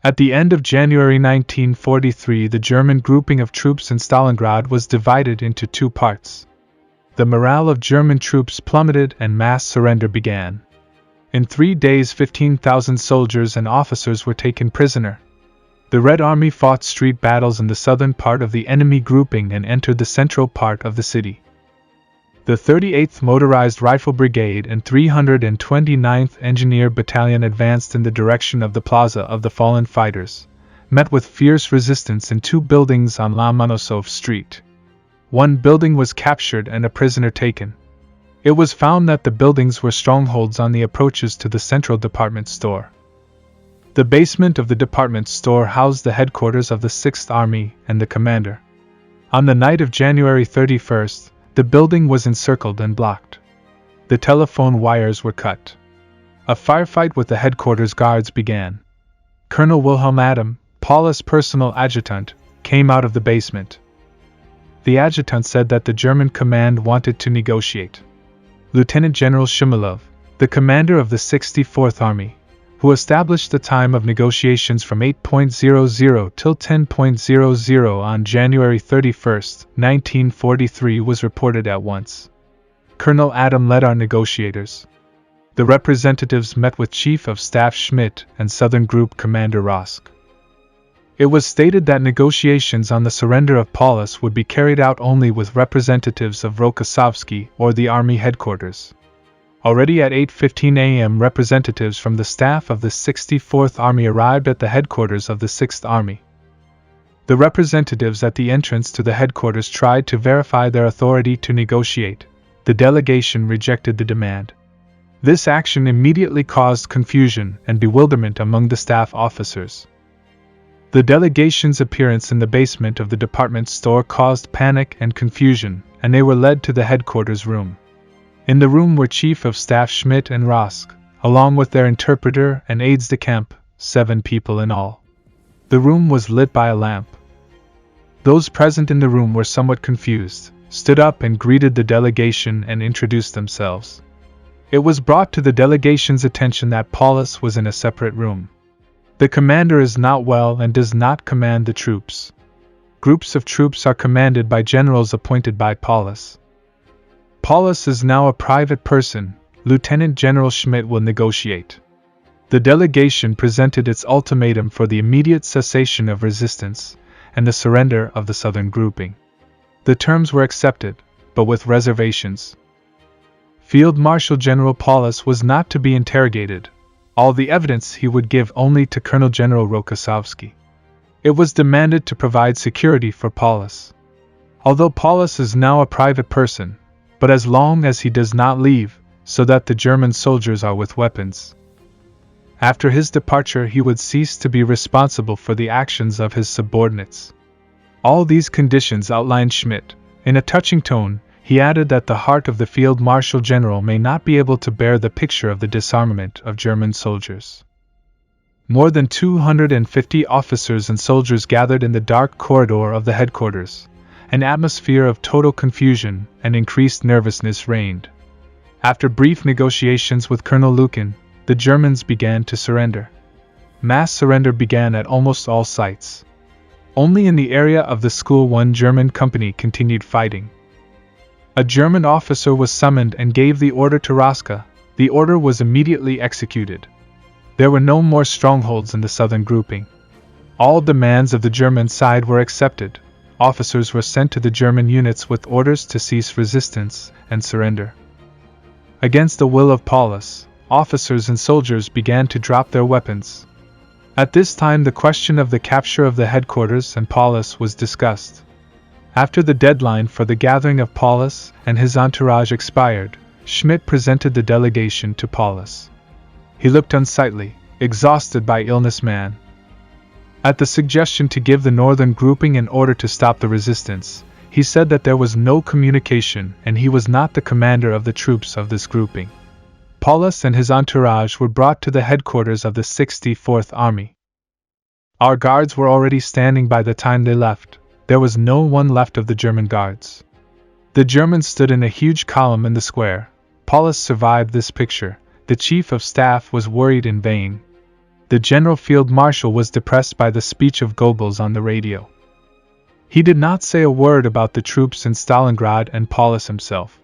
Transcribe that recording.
At the end of January 1943, the German grouping of troops in Stalingrad was divided into two parts. The morale of German troops plummeted and mass surrender began. In 3 days, 15,000 soldiers and officers were taken prisoner. The Red Army fought street battles in the southern part of the enemy grouping and entered the central part of the city. The 38th Motorized Rifle Brigade and 329th Engineer Battalion advanced in the direction of the Plaza of the Fallen Fighters, met with fierce resistance in 2 buildings on Lomonosov Street. 1 building was captured and a prisoner taken. It was found that the buildings were strongholds on the approaches to the central department store. The basement of the department store housed the headquarters of the 6th Army and the commander. On the night of January 31st, the building was encircled and blocked. The telephone wires were cut. A firefight with the headquarters guards began. Colonel Wilhelm Adam, Paulus' personal adjutant, came out of the basement. The adjutant said that the German command wanted to negotiate. Lieutenant General Shumilov, the commander of the 64th Army, who established the time of negotiations from 8:00 till 10:00 on January 31, 1943, was reported at once. Colonel Adam led our negotiators. The representatives met with Chief of Staff Schmidt and Southern Group Commander Rosk. It was stated that negotiations on the surrender of Paulus would be carried out only with representatives of Rokossovsky or the Army headquarters. Already at 8:15 a.m., representatives from the staff of the 64th Army arrived at the headquarters of the 6th Army. The representatives at the entrance to the headquarters tried to verify their authority to negotiate. The delegation rejected the demand. This action immediately caused confusion and bewilderment among the staff officers. The delegation's appearance in the basement of the department store caused panic and confusion, and they were led to the headquarters room. In the room were Chief of Staff Schmidt and Rosk, along with their interpreter and aides-de-camp, 7 people in all. The room was lit by a lamp. Those present in the room were somewhat confused, stood up and greeted the delegation and introduced themselves. It was brought to the delegation's attention that Paulus was in a separate room. The commander is not well and does not command the troops. Groups of troops are commanded by generals appointed by Paulus. Paulus is now a private person. Lieutenant General Schmidt will negotiate. The delegation presented its ultimatum for the immediate cessation of resistance and the surrender of the southern grouping. The terms were accepted, but with reservations. Field Marshal General Paulus was not to be interrogated. All the evidence he would give only to Colonel General Rokossovsky. It was demanded to provide security for Paulus. Although Paulus is now a private person, but as long as he does not leave, so that the German soldiers are with weapons. After his departure, he would cease to be responsible for the actions of his subordinates. All these conditions outlined Schmidt. In a touching tone, he added that the heart of the Field Marshal General may not be able to bear the picture of the disarmament of German soldiers. More than 250 officers and soldiers gathered in the dark corridor of the headquarters. An atmosphere of total confusion and increased nervousness reigned. After brief negotiations with Colonel Lukin, the Germans began to surrender. Mass surrender began at almost all sites. Only in the area of the school one German company continued fighting. A German officer was summoned and gave the order to Raska. The order was immediately executed. There were no more strongholds in the southern grouping. All demands of the German side were accepted. Officers were sent to the German units with orders to cease resistance and surrender. Against the will of Paulus, officers and soldiers began to drop their weapons. At this time, the question of the capture of the headquarters and Paulus was discussed. After the deadline for the gathering of Paulus and his entourage expired, Schmidt presented the delegation to Paulus. He looked unsightly, exhausted by illness man. At the suggestion to give the northern grouping an order to stop the resistance, he said that there was no communication and he was not the commander of the troops of this grouping. Paulus and his entourage were brought to the headquarters of the 64th Army. Our guards were already standing by the time they left. There was no one left of the German guards. The Germans stood in a huge column in the square. Paulus survived this picture. The chief of staff was worried in vain. The General Field Marshal was depressed by the speech of Goebbels on the radio. He did not say a word about the troops in Stalingrad and Paulus himself.